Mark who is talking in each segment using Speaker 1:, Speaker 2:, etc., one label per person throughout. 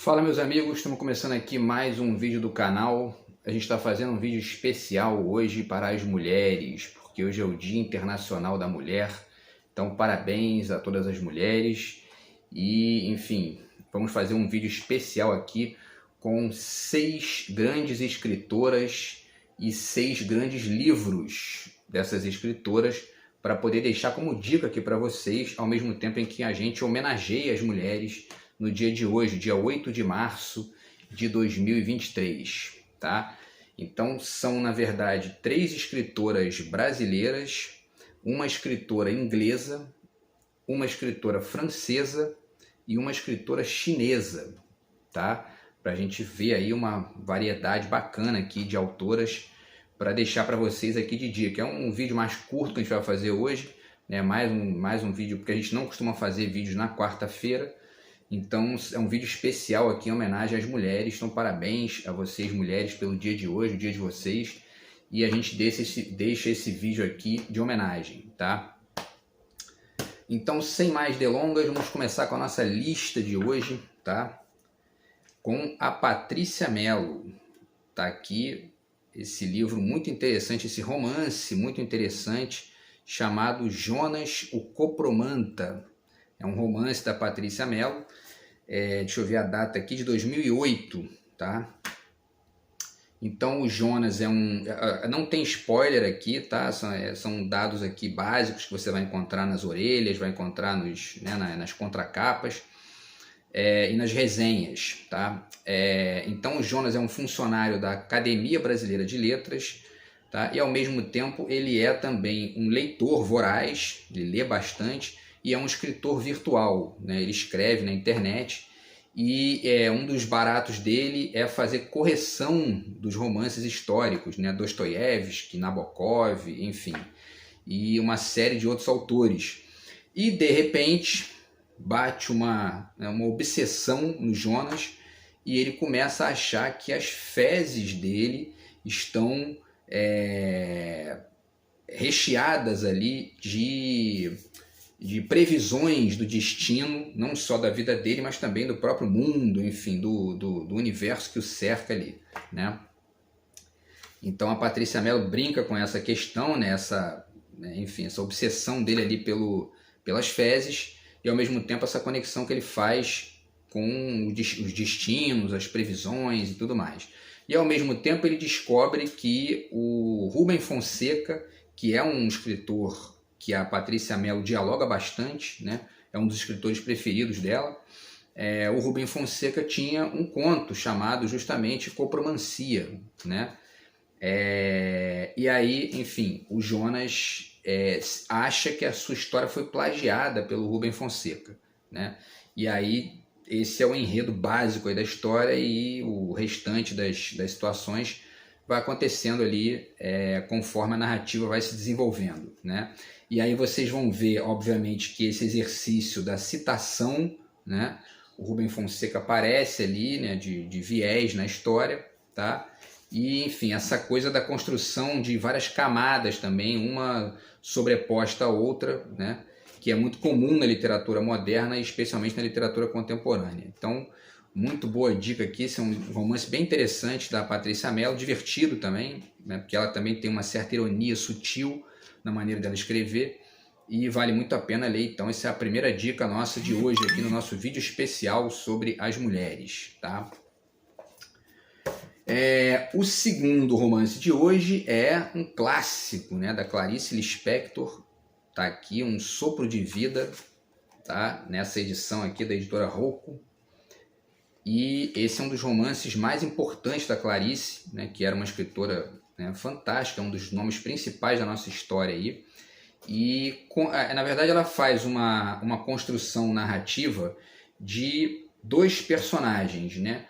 Speaker 1: Fala, meus amigos, estamos começando aqui mais um vídeo do canal. A gente está fazendo um vídeo especial hoje para as mulheres, porque hoje é o Dia Internacional da Mulher. Então parabéns a todas as mulheres e, enfim, vamos fazer um vídeo especial aqui com 6 grandes escritoras e 6 grandes livros dessas escritoras para poder deixar como dica aqui para vocês, ao mesmo tempo em que a gente homenageia as mulheres no dia de hoje, dia 8 de março de 2023, tá? Então são, na verdade, 3 escritoras brasileiras, uma escritora inglesa, uma escritora francesa e uma escritora chinesa, tá? Para a gente ver aí uma variedade bacana aqui de autoras para deixar para vocês aqui de dica. É um vídeo mais curto que a gente vai fazer hoje, né? Mais um vídeo, porque a gente não costuma fazer vídeos na quarta-feira. Então é um vídeo especial aqui em homenagem às mulheres. Então parabéns a vocês, mulheres, pelo dia de hoje, o dia de vocês. E a gente deixa esse vídeo aqui de homenagem, tá? Então, sem mais delongas, vamos começar com a nossa lista de hoje, tá? Com a Patrícia Mello. Tá aqui esse livro muito interessante, esse romance muito interessante, chamado Jonas o Copromanta. É um romance da Patrícia Mello, deixa eu ver a data aqui, de 2008, tá? Então o Jonas não tem spoiler aqui, tá? São dados aqui básicos que você vai encontrar nas orelhas, vai encontrar nas contracapas e nas resenhas, tá? Então o Jonas é um funcionário da Academia Brasileira de Letras, tá? E ao mesmo tempo ele é também um leitor voraz, ele lê bastante, e é um escritor virtual, né? Ele escreve na internet e um dos baratos dele é fazer correção dos romances históricos, né? Dostoiévski, Nabokov, enfim, e uma série de outros autores. E de repente bate uma obsessão no Jonas e ele começa a achar que as fezes dele estão recheadas ali de previsões do destino, não só da vida dele, mas também do próprio mundo, enfim, do universo que o cerca ali, né? Então a Patrícia Mello brinca com essa questão, né? Essa obsessão dele ali pelas fezes, e ao mesmo tempo essa conexão que ele faz com os destinos, as previsões e tudo mais. E ao mesmo tempo ele descobre que o Rubem Fonseca, que é um escritor que a Patrícia Mello dialoga bastante, né? É um dos escritores preferidos dela. O Rubem Fonseca tinha um conto chamado justamente Copromancia, né? E aí, enfim, o Jonas acha que a sua história foi plagiada pelo Rubem Fonseca, né? E aí esse é o enredo básico aí da história, e o restante das situações vai acontecendo ali conforme a narrativa vai se desenvolvendo, né? E aí vocês vão ver, obviamente, que esse exercício da citação, né? O Rubem Fonseca aparece ali, né, de viés na história, tá? E, enfim, essa coisa da construção de várias camadas também, uma sobreposta à outra, né? Que é muito comum na literatura moderna e especialmente na literatura contemporânea. Então, muito boa dica aqui. Esse é um romance bem interessante da Patrícia Mello, divertido também, né? Porque ela também tem uma certa ironia sutil na maneira dela escrever, e vale muito a pena ler. Então essa é a primeira dica nossa de hoje aqui no nosso vídeo especial sobre as mulheres, tá? O segundo romance de hoje é um clássico, né, da Clarice Lispector. Tá aqui, Um Sopro de Vida, tá? Nessa edição aqui da editora Rocco. E esse é um dos romances mais importantes da Clarice, né, que era uma escritora, né, fantástica, um dos nomes principais da nossa história aí. E, na verdade, ela faz uma construção narrativa de 2 personagens, né?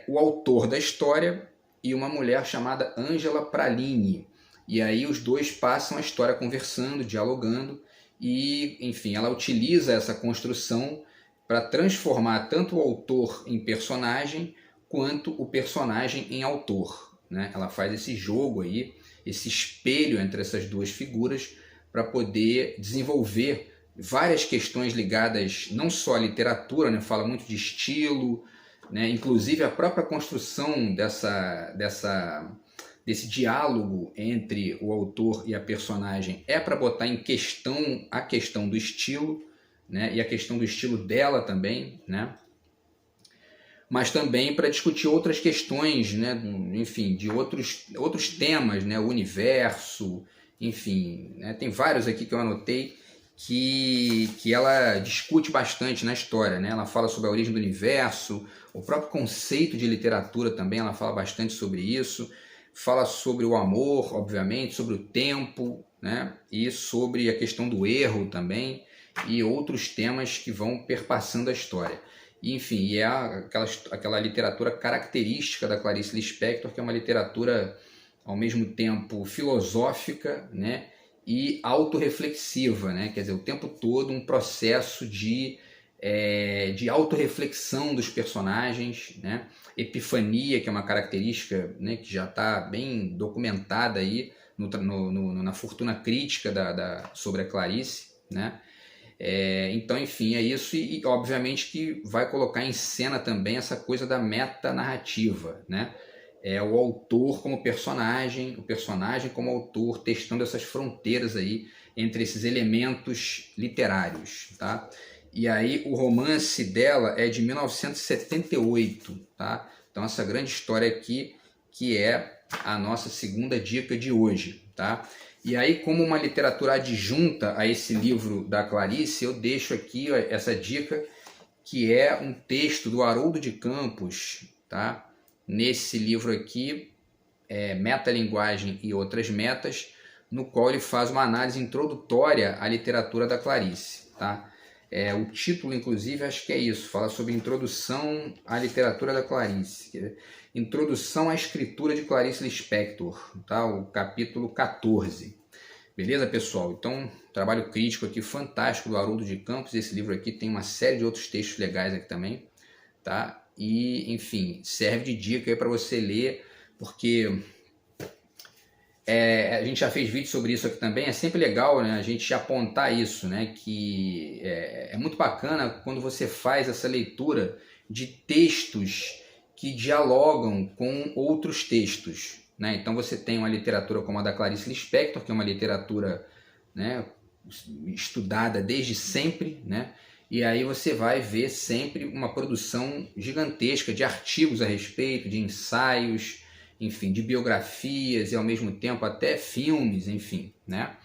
Speaker 1: O autor da história e uma mulher chamada Angela Praline. E aí os dois passam a história conversando, dialogando, e, enfim, ela utiliza essa construção para transformar tanto o autor em personagem quanto o personagem em autor, né? Ela faz esse jogo aí, esse espelho entre essas 2 figuras, para poder desenvolver várias questões ligadas não só à literatura, né? Fala muito de estilo, né? Inclusive a própria construção desse diálogo entre o autor e a personagem é para botar em questão a questão do estilo, né? E a questão do estilo dela também, né? Mas também para discutir outras questões, né? Enfim, de outros temas, né? O universo, enfim, né? Tem vários aqui que eu anotei que ela discute bastante na história, né? Ela fala sobre a origem do universo, o próprio conceito de literatura também, ela fala bastante sobre isso, fala sobre o amor, obviamente, sobre o tempo, né? E sobre a questão do erro também, e outros temas que vão perpassando a história. Enfim, e é aquela literatura característica da Clarice Lispector, que é uma literatura ao mesmo tempo filosófica, né, e autorreflexiva, né? Quer dizer, o tempo todo um processo de autorreflexão dos personagens, né? Epifania, que é uma característica, né, que já está bem documentada aí na fortuna crítica sobre a Clarice, né? Então, enfim, é isso, e obviamente que vai colocar em cena também essa coisa da metanarrativa, né? O autor como personagem, o personagem como autor, testando essas fronteiras aí entre esses elementos literários, tá? E aí o romance dela é de 1978, tá? Então essa grande história aqui, que é a nossa segunda dica de hoje, tá? E aí, como uma literatura adjunta a esse livro da Clarice, eu deixo aqui essa dica, que é um texto do Haroldo de Campos, tá? Nesse livro aqui, Metalinguagem e Outras Metas, no qual ele faz uma análise introdutória à literatura da Clarice, tá? O título, inclusive, acho que é isso, fala sobre Introdução à Literatura da Clarice, Introdução à Escritura de Clarice Lispector, tá? O capítulo 14. Beleza, pessoal? Então, trabalho crítico aqui fantástico do Haroldo de Campos. Esse livro aqui tem uma série de outros textos legais aqui também, tá? E, enfim, serve de dica aí para você ler, porque a gente já fez vídeo sobre isso aqui também. É sempre legal, né, a gente apontar isso, né? Que é muito bacana quando você faz essa leitura de textos que dialogam com outros textos, né? Então você tem uma literatura como a da Clarice Lispector, que é uma literatura, né, estudada desde sempre, né? E aí você vai ver sempre uma produção gigantesca de artigos a respeito, de ensaios, enfim, de biografias e ao mesmo tempo até filmes, enfim, né?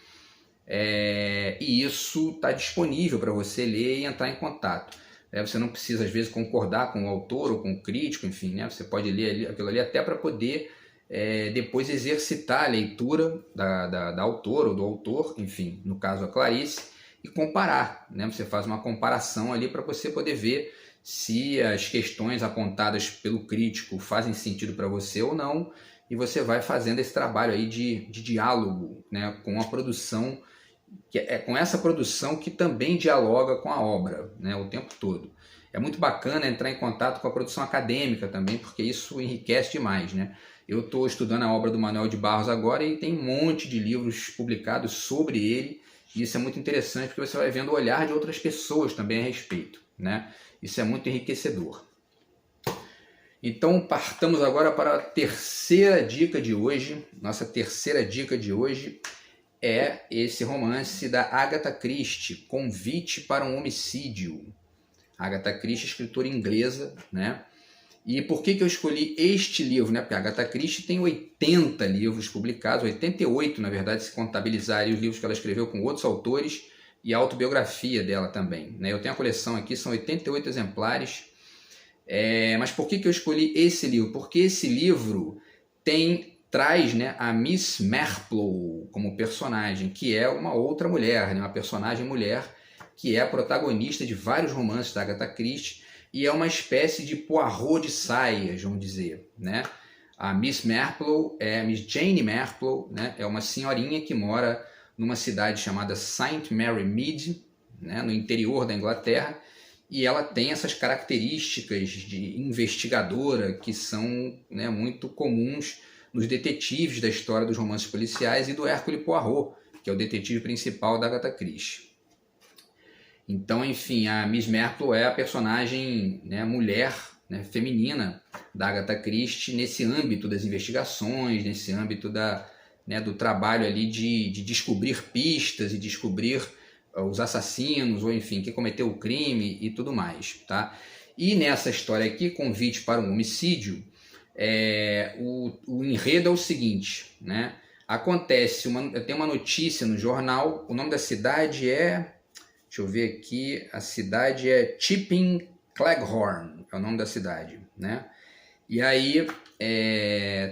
Speaker 1: E isso está disponível para você ler e entrar em contato. Você não precisa, às vezes, concordar com o autor ou com o crítico, enfim, né? Você pode ler aquilo ali até para poder depois exercitar a leitura da autora ou do autor, enfim, no caso a Clarice, e comparar, né? Você faz uma comparação ali para você poder ver se as questões apontadas pelo crítico fazem sentido para você ou não, e você vai fazendo esse trabalho aí de diálogo, né, com a produção, com essa produção que também dialoga com a obra, né, o tempo todo. É muito bacana entrar em contato com a produção acadêmica também, porque isso enriquece demais, né? Eu estou estudando a obra do Manuel de Barros agora e tem um monte de livros publicados sobre ele, e isso é muito interessante porque você vai vendo o olhar de outras pessoas também a respeito, né? Isso é muito enriquecedor. Então, partamos agora para a terceira dica de hoje. Nossa terceira dica de hoje é esse romance da Agatha Christie, Convite para um Homicídio. Agatha Christie, escritora inglesa, né? E por que eu escolhi este livro, né? Porque a Agatha Christie tem 80 livros publicados, 88, na verdade, se contabilizar os livros que ela escreveu com outros autores, e a autobiografia dela também, né? Eu tenho a coleção aqui, são 88 exemplares. Mas por que eu escolhi esse livro? Porque esse livro traz, né, a Miss Marple como personagem, que é uma outra mulher, né, uma personagem mulher, que é a protagonista de vários romances da Agatha Christie, e é uma espécie de Poirot de saias, vamos dizer, né? A Miss Marple é a Miss Jane Marple, né? É uma senhorinha que mora numa cidade chamada St. Mary Mead, né, no interior da Inglaterra, e ela tem essas características de investigadora que são, né, muito comuns nos detetives da história dos romances policiais e do Hercule Poirot, que é o detetive principal da Agatha Christie. Então, enfim, a Miss Marple é a personagem, né, mulher, né, feminina da Agatha Christie nesse âmbito das investigações, nesse âmbito do trabalho ali de descobrir pistas e descobrir os assassinos, ou enfim, quem cometeu o crime e tudo mais, tá? E nessa história aqui, Convite para um Homicídio, o enredo é o seguinte, né? Tem uma notícia no jornal, o nome da cidade deixa eu ver aqui, a cidade é Chipping Cleghorn, é o nome da cidade, né? E aí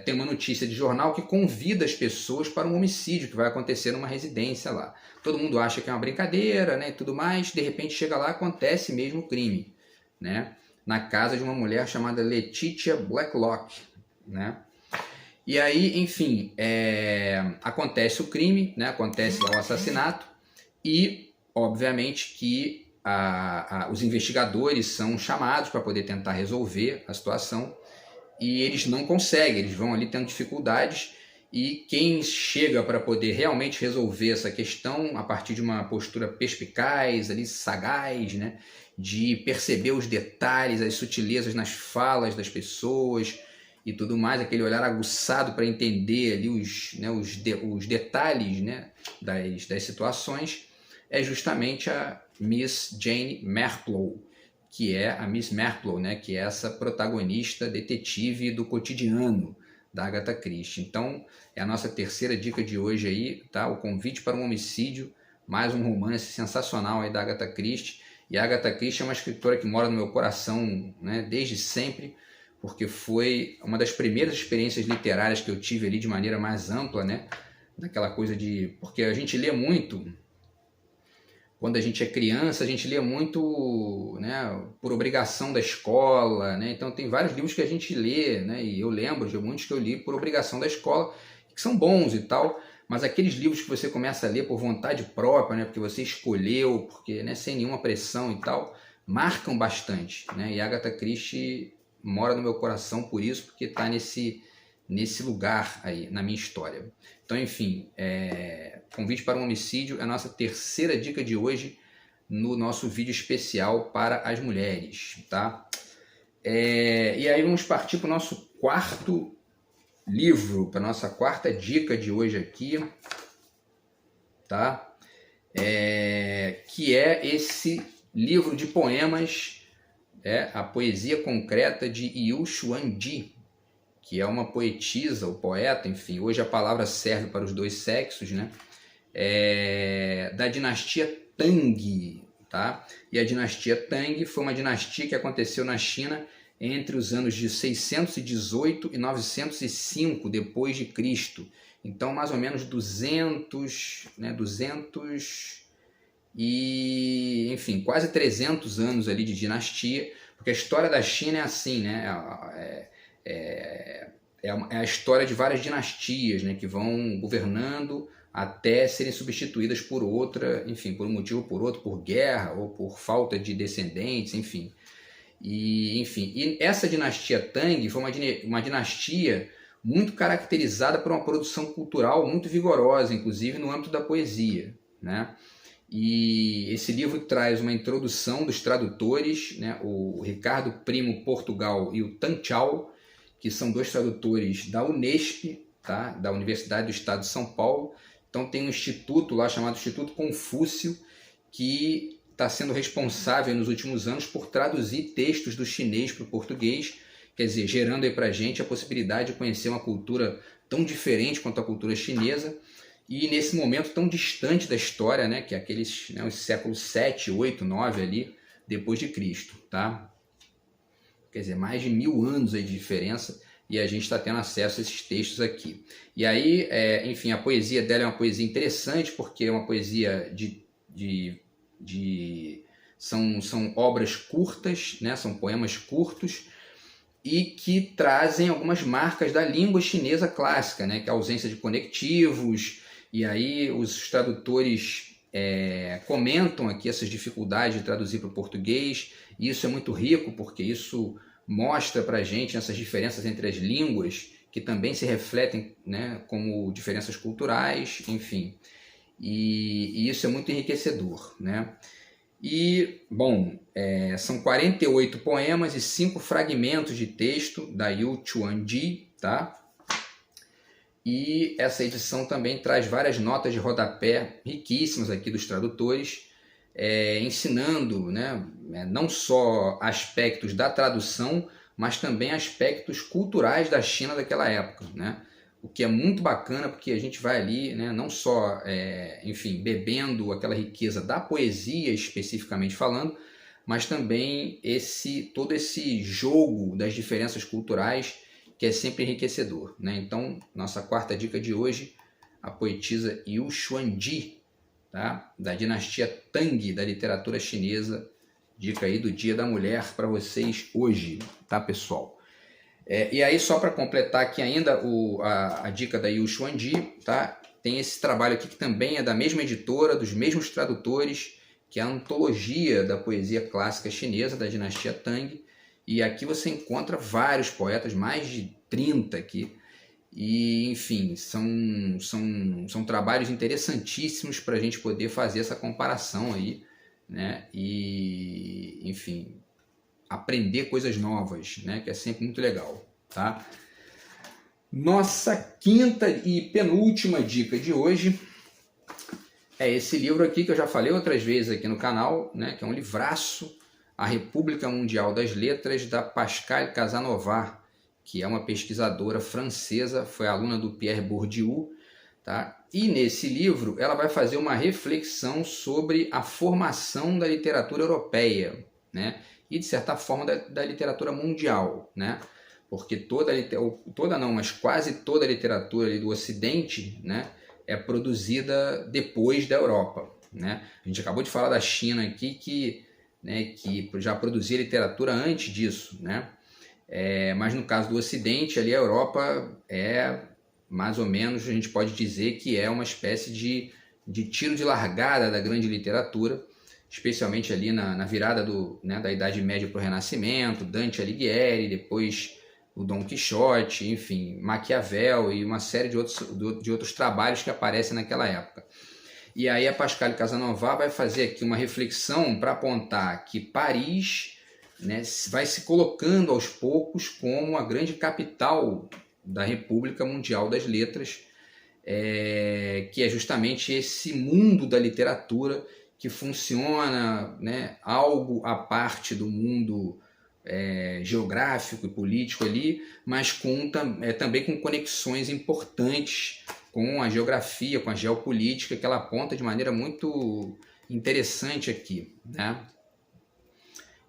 Speaker 1: tem uma notícia de jornal que convida as pessoas para um homicídio que vai acontecer numa residência lá. Todo mundo acha que é uma brincadeira, né, e tudo mais, de repente chega lá, acontece mesmo o crime, né? Na casa de uma mulher chamada Letitia Blacklock, né? E aí, enfim, acontece o crime, né? Acontece lá o assassinato e, obviamente, que os investigadores são chamados para poder tentar resolver a situação e eles não conseguem, eles vão ali tendo dificuldades e quem chega para poder realmente resolver essa questão a partir de uma postura perspicaz, ali, sagaz, né? De perceber os detalhes, as sutilezas nas falas das pessoas e tudo mais, aquele olhar aguçado para entender ali os detalhes, né, das situações, é justamente a Miss Jane Marple, que é a Miss Marple, né, que é essa protagonista detetive do cotidiano da Agatha Christie. Então, é a nossa terceira dica de hoje aí, tá? O Convite para um Homicídio, mais um romance sensacional aí da Agatha Christie. E a Agatha Christie é uma escritora que mora no meu coração, né, desde sempre, porque foi uma das primeiras experiências literárias que eu tive ali de maneira mais ampla, né? Daquela coisa porque a gente lê muito, quando a gente é criança, a gente lê muito, né, por obrigação da escola, né? Então tem vários livros que a gente lê, né? E eu lembro de muitos que eu li por obrigação da escola, que são bons e tal, mas aqueles livros que você começa a ler por vontade própria, né, porque você escolheu, porque, né, sem nenhuma pressão e tal, marcam bastante, né? E a Agatha Christie mora no meu coração por isso, porque está nesse lugar aí, na minha história. Então, enfim, Convite para um Homicídio é a nossa terceira dica de hoje no nosso vídeo especial para as mulheres, tá? E aí vamos partir para o nosso quarto livro, para a nossa quarta dica de hoje aqui, tá? Que é esse livro de poemas, A Poesia Concreta de Yu Xuanji, que é uma poetisa, ou poeta, enfim, hoje a palavra serve para os dois sexos, né? Da dinastia Tang, tá? E a dinastia Tang foi uma dinastia que aconteceu na China entre os anos de 618 e 905 depois de Cristo. Então, mais ou menos 200 e, enfim, quase 300 anos ali de dinastia, porque a história da China é assim, né? É a história de várias dinastias, né, que vão governando até serem substituídas por outra, enfim, por um motivo ou por outro, por guerra ou por falta de descendentes, enfim. E essa dinastia Tang foi uma dinastia muito caracterizada por uma produção cultural muito vigorosa, inclusive no âmbito da poesia, né? E esse livro traz uma introdução dos tradutores, né, o Ricardo Primo Portugal e o Tan Chao, que são dois tradutores da Unesp, tá? Da Universidade do Estado de São Paulo. Então tem um instituto lá chamado Instituto Confúcio, que está sendo responsável nos últimos anos por traduzir textos do chinês para o português, quer dizer, gerando aí para a gente a possibilidade de conhecer uma cultura tão diferente quanto a cultura chinesa, e nesse momento tão distante da história, né, que é aqueles, né, os séculos 7, 8, 9 ali, depois de Cristo, tá? Quer dizer, mais de 1000 anos aí de diferença, e a gente está tendo acesso a esses textos aqui. E aí, enfim, a poesia dela é uma poesia interessante, porque é uma poesia são obras curtas, né? São poemas curtos, e que trazem algumas marcas da língua chinesa clássica, né? Que é a ausência de conectivos, e aí os tradutores comentam aqui essas dificuldades de traduzir para o português, e isso é muito rico, porque isso mostra para a gente essas diferenças entre as línguas, que também se refletem, né, como diferenças culturais, enfim. E isso é muito enriquecedor, né? E, bom, são 48 poemas e 5 fragmentos de texto da Yu Chuan-ji, tá? E essa edição também traz várias notas de rodapé riquíssimas aqui dos tradutores, ensinando, né, não só aspectos da tradução, mas também aspectos culturais da China daquela época, né? O que é muito bacana, porque a gente vai ali, né, não só, enfim, bebendo aquela riqueza da poesia especificamente falando, mas também todo esse jogo das diferenças culturais, que é sempre enriquecedor, né? Então, nossa quarta dica de hoje, a poetisa Yu Xuanji, tá? Da dinastia Tang, da literatura chinesa. Dica aí do Dia da Mulher para vocês hoje, tá, pessoal? E aí, só para completar aqui ainda a dica da Yu Xuanji, tá? Tem esse trabalho aqui que também é da mesma editora, dos mesmos tradutores, que é a Antologia da Poesia Clássica Chinesa, da dinastia Tang. E aqui você encontra vários poetas, mais de 30 aqui. E, enfim, são trabalhos interessantíssimos para a gente poder fazer essa comparação aí, né? E, enfim, aprender coisas novas, né? Que é sempre muito legal, tá? Nossa quinta e penúltima dica de hoje é esse livro aqui que eu já falei outras vezes aqui no canal, né? Que é um livraço, A República Mundial das Letras, da Pascale Casanova, que é uma pesquisadora francesa, foi aluna do Pierre Bourdieu, tá? E nesse livro ela vai fazer uma reflexão sobre a formação da literatura europeia, né? E de certa forma da literatura mundial, né? Porque mas quase toda a literatura ali do Ocidente, né, é produzida depois da Europa, né? A gente acabou de falar da China aqui, que já produzia literatura antes disso, né? Mas no caso do Ocidente, ali a Europa mais ou menos, a gente pode dizer que é uma espécie de tiro de largada da grande literatura, especialmente ali na virada da Idade Média para o Renascimento, Dante Alighieri, depois o Dom Quixote, enfim, Maquiavel e uma série de outros trabalhos que aparecem naquela época. E aí a Pascale Casanova vai fazer aqui uma reflexão para apontar que Paris, né, vai se colocando aos poucos como a grande capital da República Mundial das Letras, que é justamente esse mundo da literatura que funciona, né, algo à parte do mundo geográfico e político ali, mas também com conexões importantes com a geografia, com a geopolítica, que ela aponta de maneira muito interessante aqui, né?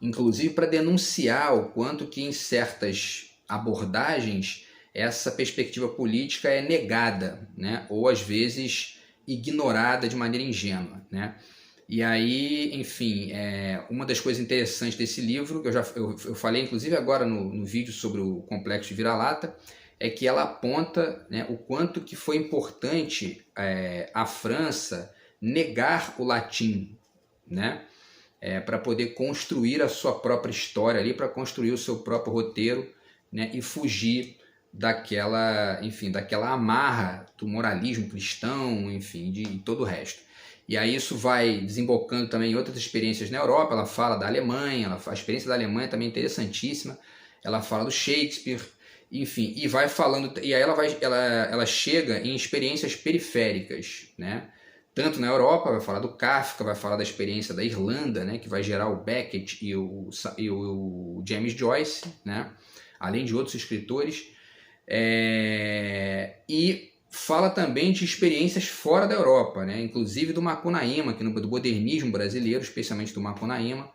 Speaker 1: Inclusive para denunciar o quanto que em certas abordagens essa perspectiva política é negada, né? Ou às vezes ignorada de maneira ingênua, né? E aí, enfim, uma das coisas interessantes desse livro, que eu falei inclusive agora no vídeo sobre o Complexo de Vira-Lata, é que ela aponta, né, o quanto que foi importante a França negar o latim, né? Para poder construir a sua própria história ali, para construir o seu próprio roteiro, né, e fugir daquela amarra do moralismo cristão, enfim, de todo o resto. E aí isso vai desembocando também em outras experiências na Europa. Ela fala da Alemanha, a experiência da Alemanha também é interessantíssima. Ela fala do Shakespeare, enfim, e vai falando. E aí ela chega em experiências periféricas, né? Tanto na Europa, vai falar do Kafka, vai falar da experiência da Irlanda, né, que vai gerar o Beckett e o James Joyce, né, além de outros escritores, e fala também de experiências fora da Europa, né, inclusive do Macunaíma, do modernismo brasileiro, especialmente do Macunaíma,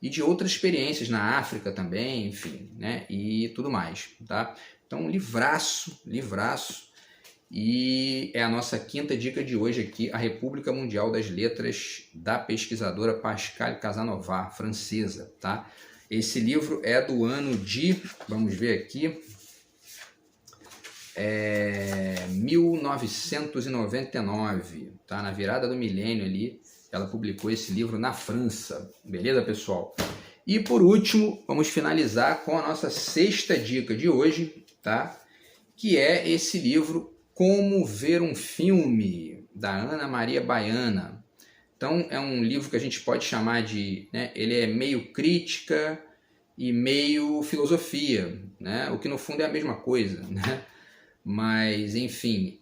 Speaker 1: e de outras experiências na África também, enfim, né, e tudo mais, tá? Então, livraço. E é a nossa quinta dica de hoje aqui, A República Mundial das Letras, da pesquisadora Pascale Casanova, francesa, tá? Esse livro é do ano de, vamos ver aqui, 1999, tá? Na virada do milênio ali, ela publicou esse livro na França, beleza, pessoal? E por último, vamos finalizar com a nossa sexta dica de hoje, tá? Que é esse livro Como Ver um Filme, da Ana Maria Baiana, Então é um livro que a gente pode chamar de, né, ele é meio crítica e meio filosofia, né, o que no fundo é a mesma coisa, né? Mas enfim,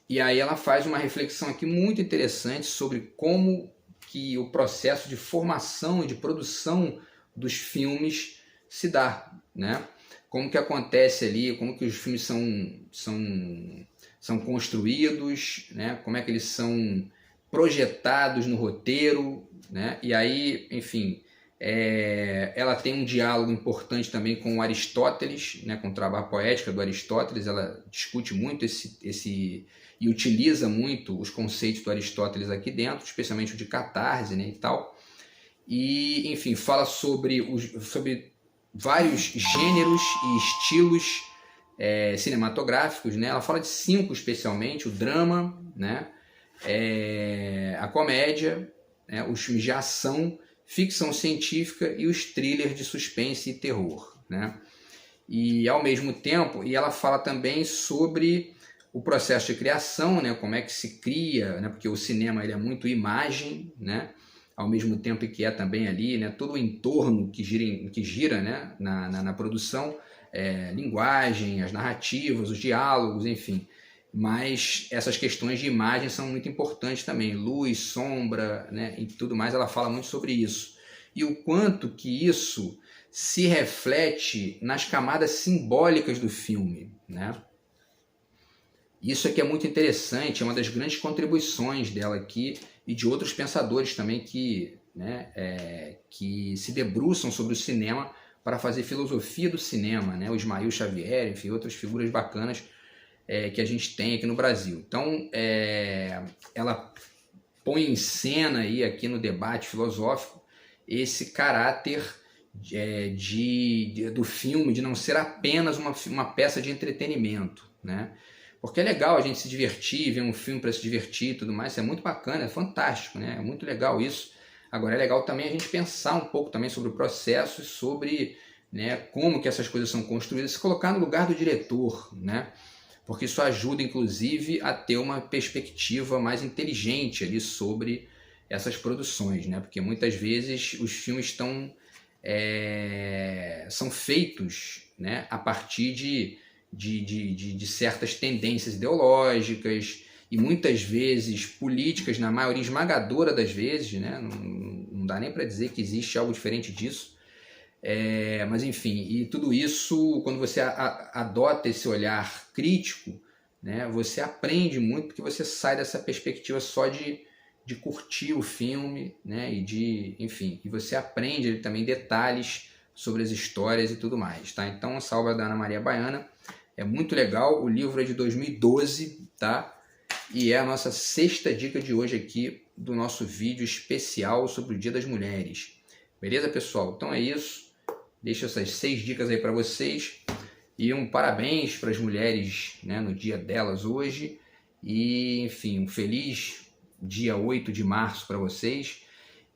Speaker 1: e aí ela faz uma reflexão aqui muito interessante sobre como que o processo de formação e de produção dos filmes se dá, né? Como que acontece ali, como que os filmes são construídos, né? Como é que eles são projetados no roteiro, né? E aí, enfim, ela tem um diálogo importante também com Aristóteles, né? Com o trabalho poético do Aristóteles. Ela discute muito e utiliza muito os conceitos do Aristóteles aqui dentro, especialmente o de catarse, né, e tal. E, enfim, fala sobre vários gêneros e estilos cinematográficos, né? Ela fala de 5 especialmente: o drama, né? A comédia, né? Os filmes de ação, ficção científica e os thrillers de suspense e terror, né? E ao mesmo tempo, e ela fala também sobre o processo de criação, né? Como é que se cria, né? Porque o cinema ele é muito imagem, né? Ao mesmo tempo que é também ali, né? Todo o entorno que gira, né? na produção, linguagem, as narrativas, os diálogos, enfim. Mas essas questões de imagem são muito importantes também, luz, sombra, né? E tudo mais. Ela fala muito sobre isso. E o quanto que isso se reflete nas camadas simbólicas do filme, né? Isso aqui é muito interessante, é uma das grandes contribuições dela aqui e de outros pensadores também que, né, que se debruçam sobre o cinema para fazer filosofia do cinema, né? O Ismael Xavier, enfim, outras figuras bacanas que a gente tem aqui no Brasil. Então, ela põe em cena aí aqui no debate filosófico esse caráter do filme de não ser apenas uma peça de entretenimento, né? Porque é legal a gente se divertir, ver um filme para se divertir e tudo mais, isso é muito bacana, é fantástico, né? É muito legal isso. Agora é legal também a gente pensar um pouco também sobre o processo e sobre, né, como que essas coisas são construídas, se colocar no lugar do diretor, né? Porque isso ajuda, inclusive, a ter uma perspectiva mais inteligente ali sobre essas produções, né? Porque muitas vezes os filmes são feitos, né, a partir de certas tendências ideológicas e muitas vezes políticas, na maioria esmagadora das vezes, né? Não dá nem para dizer que existe algo diferente disso. Mas enfim, e tudo isso, quando você adota esse olhar crítico, né, você aprende muito, porque você sai dessa perspectiva só de curtir o filme, né, enfim, e você aprende também detalhes sobre as histórias e tudo mais, tá? Então, essa obra da Ana Maria Baiana é muito legal, o livro é de 2012, tá? E é a nossa 6ª dica de hoje aqui do nosso vídeo especial sobre o Dia das Mulheres. Beleza, pessoal? Então é isso. Deixo essas 6 dicas aí para vocês. E um parabéns para as mulheres, né, no dia delas hoje. E, enfim, um feliz dia 8 de março para vocês.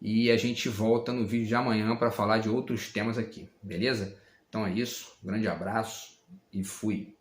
Speaker 1: E a gente volta no vídeo de amanhã para falar de outros temas aqui. Beleza? Então é isso. Um grande abraço e fui.